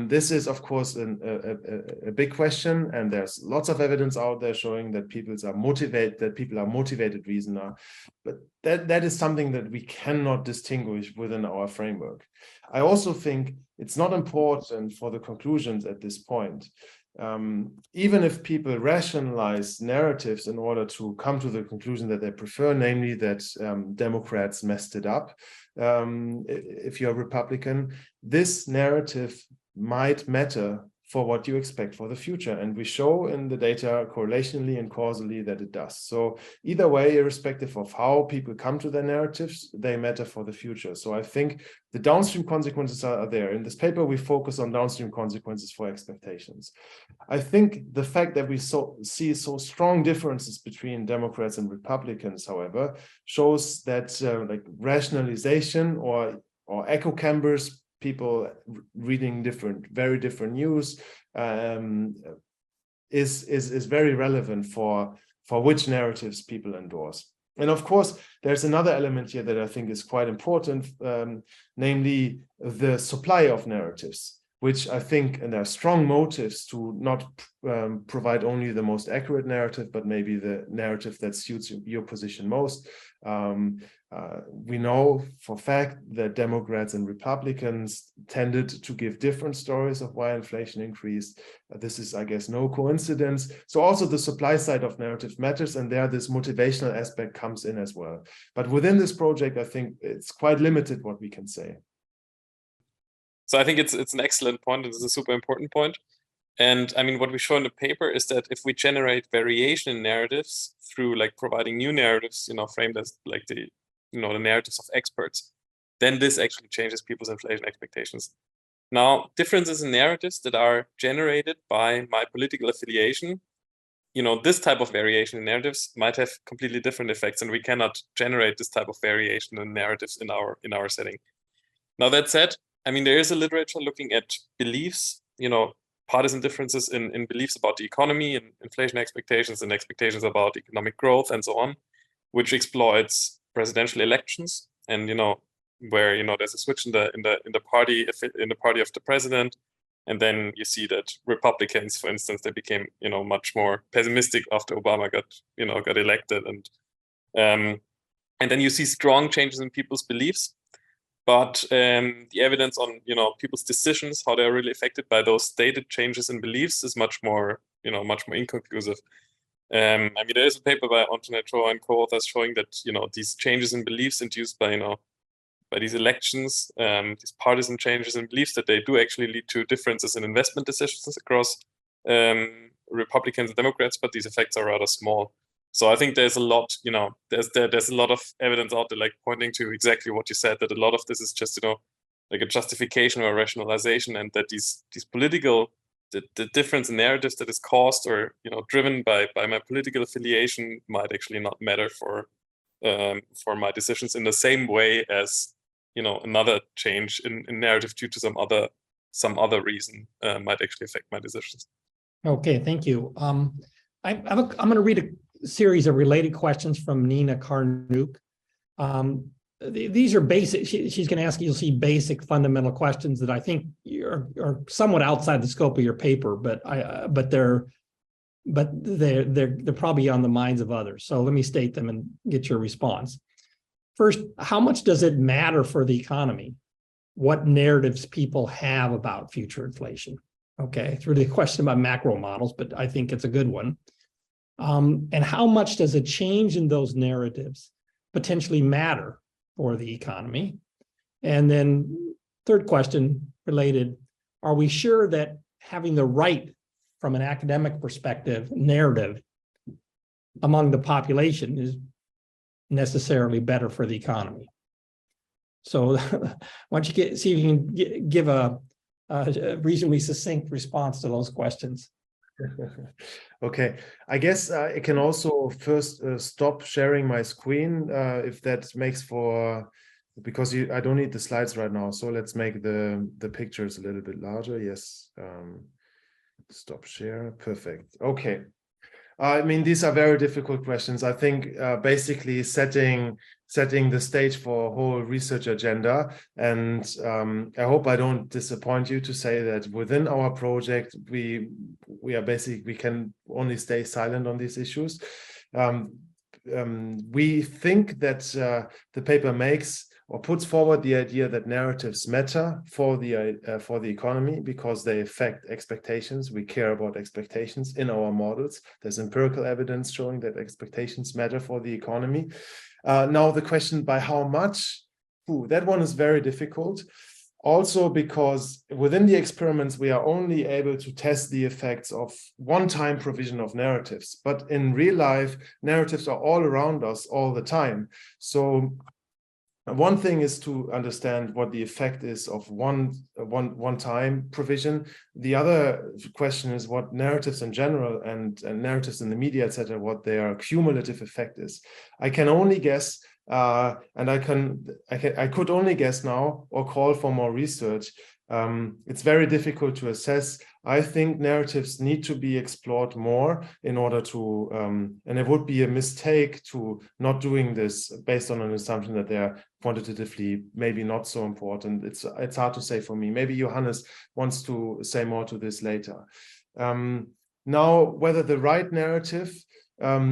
This is, of course, a big question, and there's lots of evidence out there showing that people are motivated reasoners. But that is something that we cannot distinguish within our framework. I also think it's not important for the conclusions at this point. Even if people rationalize narratives in order to come to the conclusion that they prefer, namely that Democrats messed it up, if you're a Republican, this narrative might matter for what you expect for the future. And we show in the data correlationally and causally that it does. So either way, irrespective of how people come to their narratives, they matter for the future. So I think the downstream consequences are there. In this paper, we focus on downstream consequences for expectations. I think the fact that we see so strong differences between Democrats and Republicans, however, shows that rationalization or echo chambers, people reading very different news, is very relevant for which narratives people endorse. And of course, there's another element here that I think is quite important, namely the supply of narratives, which I think, and there are strong motives to not provide only the most accurate narrative, but maybe the narrative that suits your position most. We know for a fact that Democrats and Republicans tended to give different stories of why inflation increased. This is, I guess, no coincidence. So also the supply side of narrative matters, and there this motivational aspect comes in as well. But within this project, I think it's quite limited what we can say. So I think it's an excellent point. It's a super important point. And I mean, what we show in the paper is that if we generate variation in narratives through like providing new narratives, framed as like the narratives of experts, then this actually changes people's inflation expectations. Now, differences in narratives that are generated by my political affiliation, this type of variation in narratives might have completely different effects, and we cannot generate this type of variation in narratives in our setting. Now, that said, I mean, there is a literature looking at beliefs, partisan differences in beliefs about the economy and inflation expectations and expectations about economic growth and so on, which exploits presidential elections and where there's a switch in the party of the president, and then you see that Republicans, for instance, they became much more pessimistic after Obama got elected, and then you see strong changes in people's beliefs. But the evidence on people's decisions, how they're really affected by those stated changes in beliefs, is much more inconclusive. I mean, there is a paper by Antoinette Troa and co-authors showing that these changes in beliefs induced by by these elections, these partisan changes in beliefs, that they do actually lead to differences in investment decisions across Republicans and Democrats, but these effects are rather small. So I think there's a lot, there's a lot of evidence out there, like pointing to exactly what you said, that a lot of this is just, like a justification or a rationalization, and that these political, the difference in narratives that is caused or, driven by my political affiliation might actually not matter for my decisions in the same way as, another change in narrative due to some other reason might actually affect my decisions. Okay, thank you. I'm going to read a series of related questions from Nina Karnook. These are basic. She's going to ask, you'll see basic fundamental questions that I think are somewhat outside the scope of your paper, but they're probably on the minds of others. So let me state them and get your response. First, how much does it matter for the economy what narratives people have about future inflation? Okay, it's really a question about macro models, but I think it's a good one. And how much does a change in those narratives potentially matter for the economy? And then third question related, are we sure that having the right from an academic perspective narrative among the population is necessarily better for the economy? So why don't you see if you can give a reasonably succinct response to those questions. Okay, I guess I can also first stop sharing my screen if that makes for, because I don't need the slides right now. So let's make the pictures a little bit larger. Yes, stop share. Perfect. Okay. I mean, these are very difficult questions. I think basically setting the stage for a whole research agenda. And I hope I don't disappoint you to say that within our project, we can only stay silent on these issues. We think that the paper makes or puts forward the idea that narratives matter for the economy because they affect expectations. We care about expectations in our models. There's empirical evidence showing that expectations matter for the economy. Now the question by how much, that one is very difficult. Also because within the experiments, we are only able to test the effects of one-time provision of narratives. But in real life, narratives are all around us all the time. So one thing is to understand what the effect is of one-time provision. The other question is what narratives in general and narratives in the media, etc., what their cumulative effect is. I can only guess, and I could only guess now or call for more research. It's very difficult to assess. I think narratives need to be explored more in order to, and it would be a mistake to not doing this based on an assumption that they're quantitatively maybe not so important. It's hard to say for me. Maybe Johannes wants to say more to this later. Now, whether the right narrative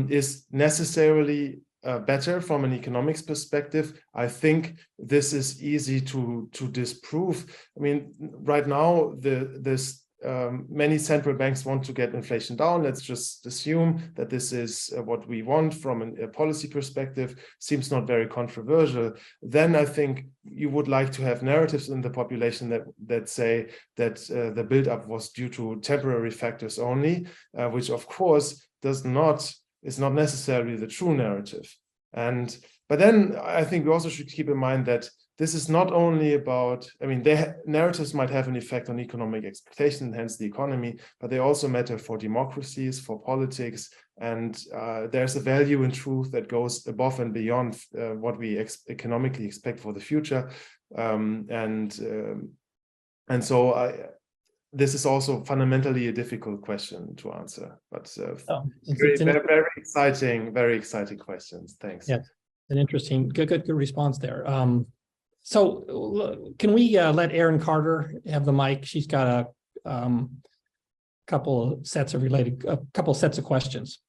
is necessarily better from an economics perspective, I think this is easy to disprove. I mean, right now, the many central banks want to get inflation down. Let's just assume that this is what we want from a policy perspective. Seems not very controversial. Then I think you would like to have narratives in the population that say that the buildup was due to temporary factors only, which of course is not necessarily the true narrative. But then I think we also should keep in mind that this is not only about, I mean, narratives might have an effect on economic expectation, hence the economy, but they also matter for democracies, for politics, and there's a value in truth that goes above and beyond what we economically expect for the future. This is also fundamentally a difficult question to answer, but very exciting questions. Thanks. Yeah, an interesting, good response there. So can we let Erin Carter have the mic? She's got a couple sets of questions.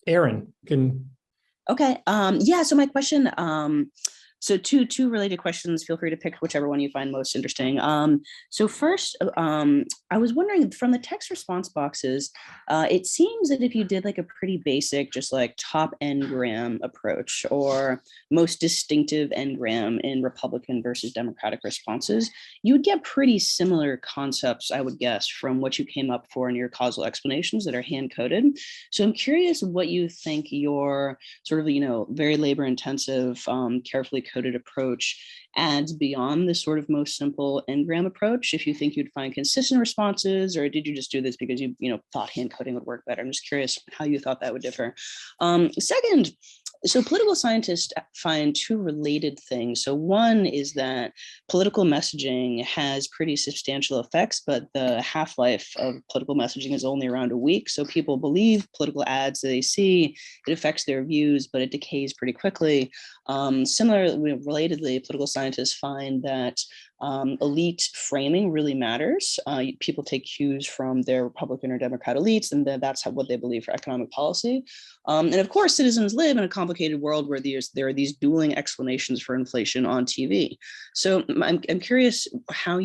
Erin, can. Okay. Yeah. So my question. So two related questions. Feel free to pick whichever one you find most interesting. So first, I was wondering, from the text response boxes, it seems that if you did like a pretty basic, just like top n-gram approach or most distinctive n-gram in Republican versus Democratic responses, you would get pretty similar concepts, I would guess, from what you came up for in your causal explanations that are hand-coded. So I'm curious what you think your sort of, very labor-intensive, carefully coded approach adds beyond this sort of most simple n-gram approach. If you think you'd find consistent responses, or did you just do this because you thought hand coding would work better? I'm just curious how you thought that would differ. Second, so political scientists find two related things. So one is that political messaging has pretty substantial effects, but the half-life of political messaging is only around a week. So people believe political ads that they see, it affects their views, but it decays pretty quickly. Similarly, relatedly, political scientists find that elite framing really matters. People take cues from their Republican or Democrat elites, and that's what they believe for economic policy. And of course, citizens live in a complicated world where there are these dueling explanations for inflation on TV. So I'm curious how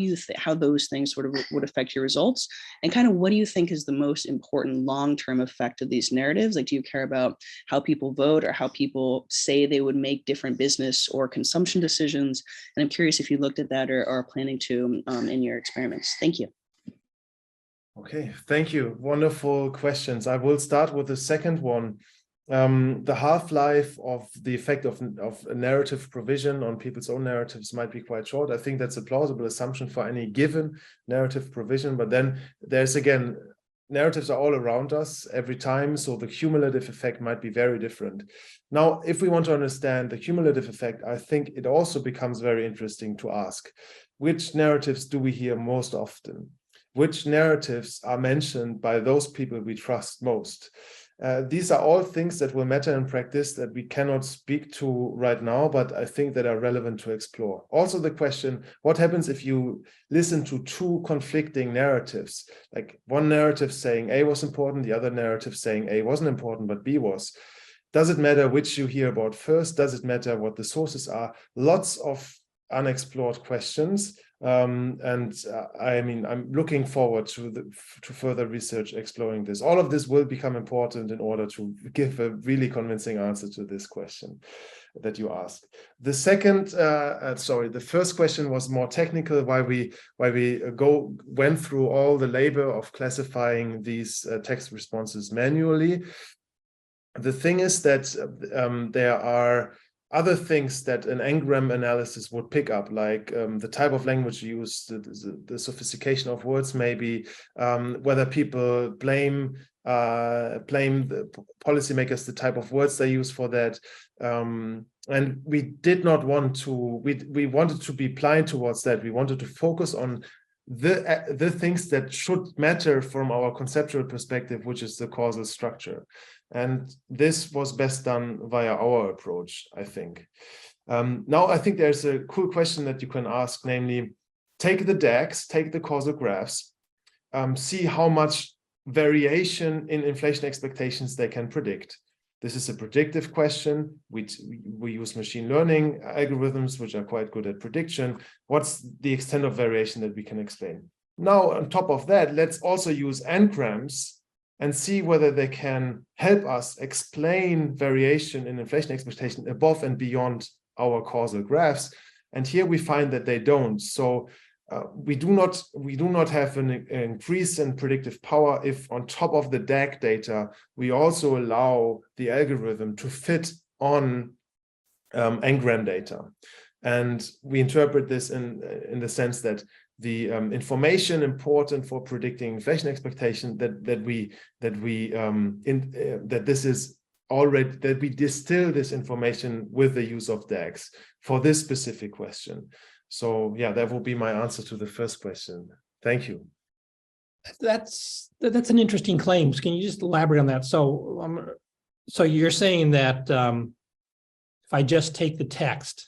those things sort of would affect your results, and kind of what do you think is the most important long-term effect of these narratives? Like, do you care about how people vote or how people say they would make different business or consumption decisions? And I'm curious if you looked at that or are planning to in your experiments. Thank you. Okay, thank you. Wonderful questions. I will start with the second one. The half-life of the effect of a narrative provision on people's own narratives might be quite short. I think that's a plausible assumption for any given narrative provision, but then there's again, narratives are all around us every time, so the cumulative effect might be very different. Now, if we want to understand the cumulative effect, I think it also becomes very interesting to ask, which narratives do we hear most often? Which narratives are mentioned by those people we trust most? These are all things that will matter in practice that we cannot speak to right now, but I think that are relevant to explore. Also the question, what happens if you listen to two conflicting narratives? Like one narrative saying A was important, the other narrative saying A wasn't important, but B was. Does it matter which you hear about first? Does it matter what the sources are? Lots of unexplored questions. I mean, I'm looking forward to further research exploring this. All of this will become important in order to give a really convincing answer to this question that you asked. The first question was more technical, why we went through all the labor of classifying these text responses manually. The thing is that there are other things that an n-gram analysis would pick up, like the type of language used, the sophistication of words, maybe whether people blame the policymakers, the type of words they use for that. And we did not want to, we wanted to be blind towards that. We wanted to focus on the things that should matter from our conceptual perspective, which is the causal structure. And this was best done via our approach, I think. Now, I think there's a cool question that you can ask, namely, take the DAX, take the causal graphs, see how much variation in inflation expectations they can predict. This is a predictive question. We use machine learning algorithms, which are quite good at prediction. What's the extent of variation that we can explain? Now, on top of that, let's also use n-grams and see whether they can help us explain variation in inflation expectation above and beyond our causal graphs. And here we find that they don't. So we do not have an increase in predictive power if on top of the DAG data, we also allow the algorithm to fit on n-gram data. And we interpret this in the sense that the information important for predicting inflation expectation that we distill this information with the use of DAGs for this specific question. So yeah, that will be my answer to the first question. Thank you. That's an interesting claim. Can you just elaborate on that? So you're saying that if I just take the text,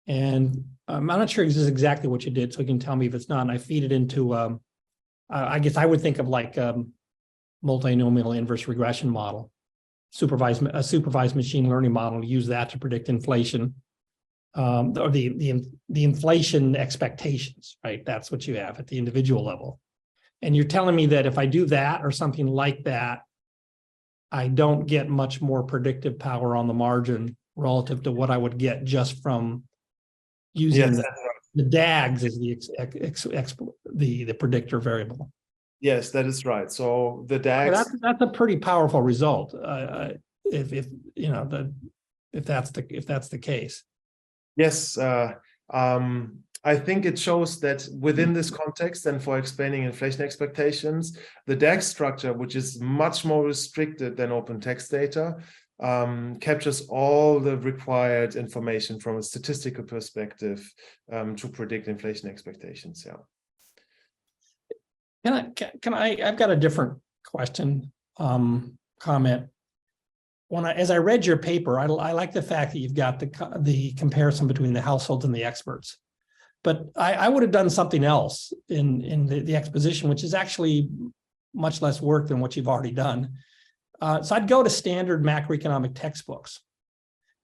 and I'm not sure this is exactly what you did, so you can tell me if it's not, and I feed it into, I guess I would think of like multinomial inverse regression model, a supervised machine learning model, use that to predict inflation. Or the inflation expectations, right? That's what you have at the individual level. And you're telling me that if I do that or something like that, I don't get much more predictive power on the margin relative to what I would get just from using the DAGs as the predictor variable. Yes, that is right. So the DAGs. That's a pretty powerful result. If that's the case. Yes, I think it shows that within this context and for explaining inflation expectations, the DAG structure, which is much more restricted than open text data, captures all the required information from a statistical perspective to predict inflation expectations. Yeah. I've got a different question, comment. As I read your paper, I like the fact that you've got the comparison between the households and the experts. But I would have done something else in the exposition, which is actually much less work than what you've already done. So I'd go to standard macroeconomic textbooks.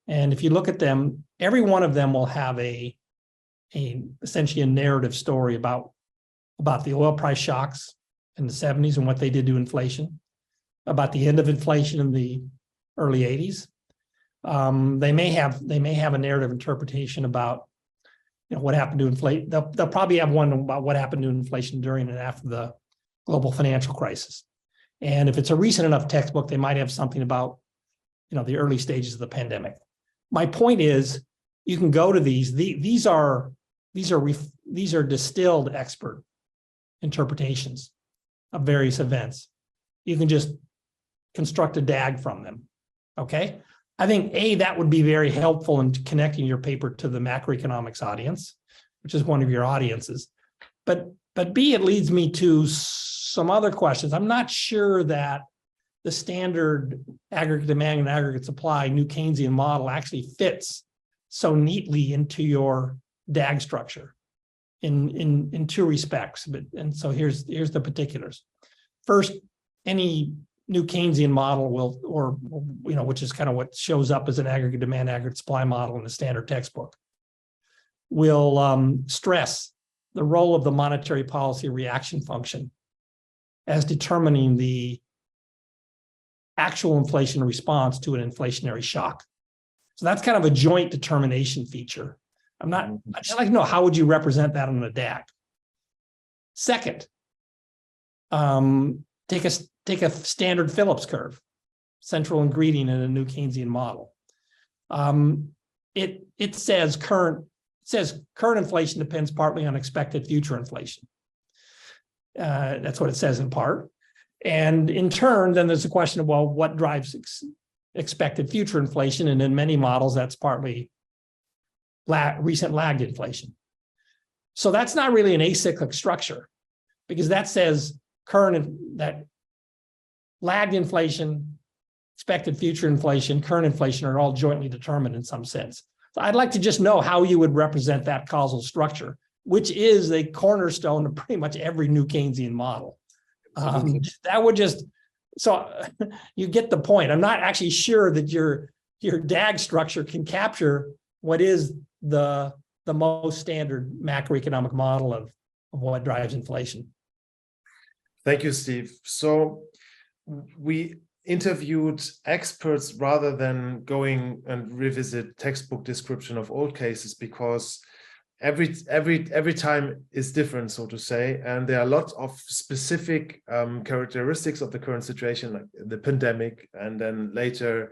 And if you look at them, every one of them will have essentially a narrative story about the oil price shocks in the 70s and what they did to inflation, about the end of inflation in the early 80s. They may have a narrative interpretation about what happened to inflation. They'll probably have one about what happened to inflation during and after the global financial crisis. And if it's a recent enough textbook, they might have something about the early stages of the pandemic. My point is, you can go to these. These are distilled expert interpretations of various events. You can just construct a DAG from them. Okay, I think that would be very helpful in connecting your paper to the macroeconomics audience, which is one of your audiences. But B, it leads me to some other questions. I'm not sure that the standard aggregate demand and aggregate supply new Keynesian model actually fits so neatly into your DAG structure in two respects. And so here's the particulars. First, any new Keynesian model which is kind of what shows up as an aggregate demand, aggregate supply model in the standard textbook, will stress the role of the monetary policy reaction function as determining the actual inflation response to an inflationary shock. So that's kind of a joint determination feature. I'd just like to know, how would you represent that on a DAG? Second, take a standard Phillips curve, central ingredient in a new Keynesian model. It says current inflation depends partly on expected future inflation. That's what it says in part. And in turn, then there's a question of, well, what drives expected future inflation? And in many models, that's partly recent lagged inflation. So that's not really an acyclic structure, because that says that lagged inflation, expected future inflation, current inflation are all jointly determined in some sense. So I'd like to just know how you would represent that causal structure, which is a cornerstone of pretty much every new Keynesian model. That would just, so you get the point. I'm not actually sure that your DAG structure can capture what is the most standard macroeconomic model of what drives inflation. Thank you, Steve. So we interviewed experts rather than going and revisit textbook description of old cases, because every time is different, so to say, and there are lots of specific characteristics of the current situation, like the pandemic, and then later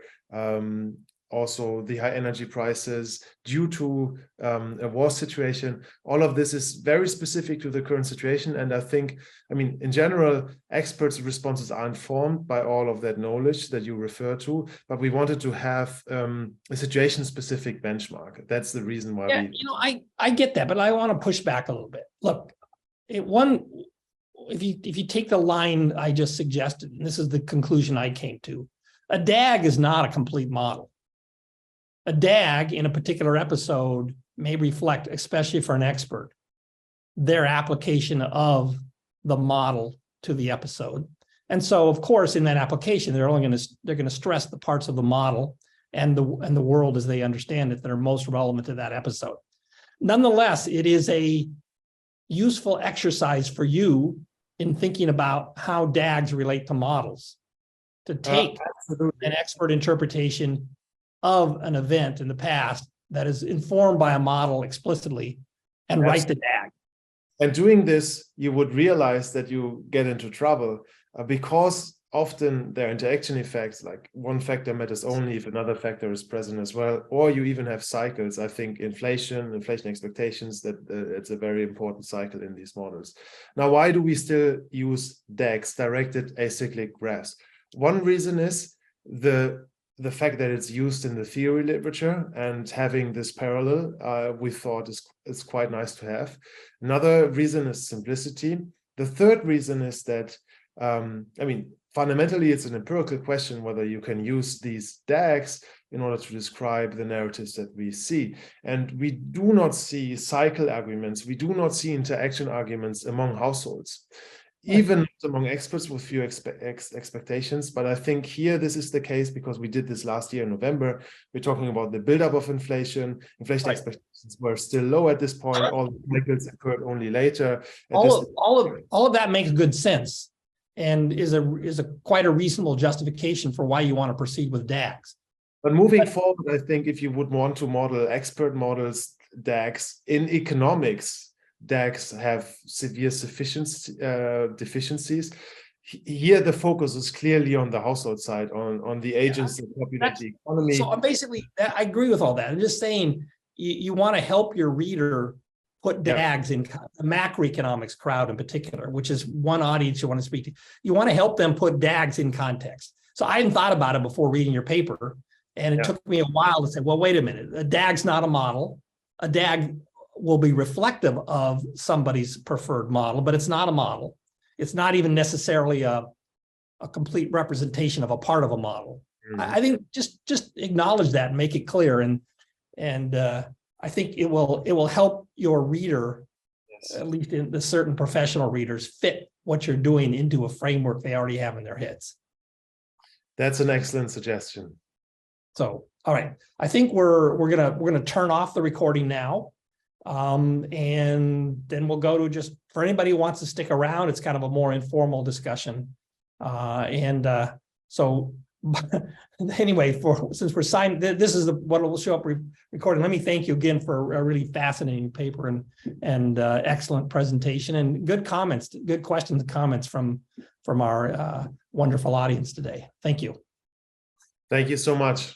also the high energy prices due to a war situation. All of this is very specific to the current situation, and I mean, in general, experts' responses are informed by all of that knowledge that you refer to, but we wanted to have a situation-specific benchmark. That's the reason why I get that, but I want to push back a little bit. Look, if you take the line I just suggested, and this is the conclusion I came to, a DAG is not a complete model. A DAG in a particular episode may reflect, especially for an expert, their application of the model to the episode. And so, of course, in that application, they're going to stress the parts of the model and the world as they understand it that are most relevant to that episode. Nonetheless, it is a useful exercise for you in thinking about how DAGs relate to models, to take an expert interpretation of an event in the past that is informed by a model explicitly and write the DAG. And doing this, you would realize that you get into trouble because often there are interaction effects, like one factor matters only if another factor is present as well, or you even have cycles. I think inflation expectations, that it's a very important cycle in these models. Now, why do we still use DAGs, directed acyclic graphs? One reason is the fact that it's used in the theory literature, and having this parallel we thought is quite nice to have. Another reason is simplicity. The third reason is that, I mean, fundamentally, it's an empirical question whether you can use these DAGs in order to describe the narratives that we see. And we do not see cycle arguments. We do not see interaction arguments among households, even among experts with few expectations. But I think here this is the case because we did this last year in November. We're talking about the buildup of inflation. Inflation expectations were still low at this point. All the cycles occurred only later. All of that makes good sense, and is quite a reasonable justification for why you want to proceed with DAGs. But moving forward, I think if you would want to model expert models, DAGs in economics, DAGs have severe deficiencies. Here, the focus is clearly on the household side, on the agents that populate the economy. So I'm basically, I agree with all that. I'm just saying you want to help your reader put DAGs in the macroeconomics crowd in particular, which is one audience you want to speak to. You want to help them put DAGs in context. So I hadn't thought about it before reading your paper, and it took me a while to say, well, wait a minute, a DAG's not a model. A DAG will be reflective of somebody's preferred model, but it's not a model. It's not even necessarily a complete representation of a part of a model. Mm-hmm. I think just acknowledge that and make it clear, and I think it will help your reader, at least in the certain professional readers, fit what you're doing into a framework they already have in their heads. That's an excellent suggestion. So, all right, I think we're gonna turn off the recording now. And then we'll go to, just for anybody who wants to stick around, it's kind of a more informal discussion. So anyway, since we're signed, this is what will show up recording. Let me thank you again for a really fascinating paper and excellent presentation and good comments, good questions and comments from our wonderful audience today. Thank you. Thank you so much.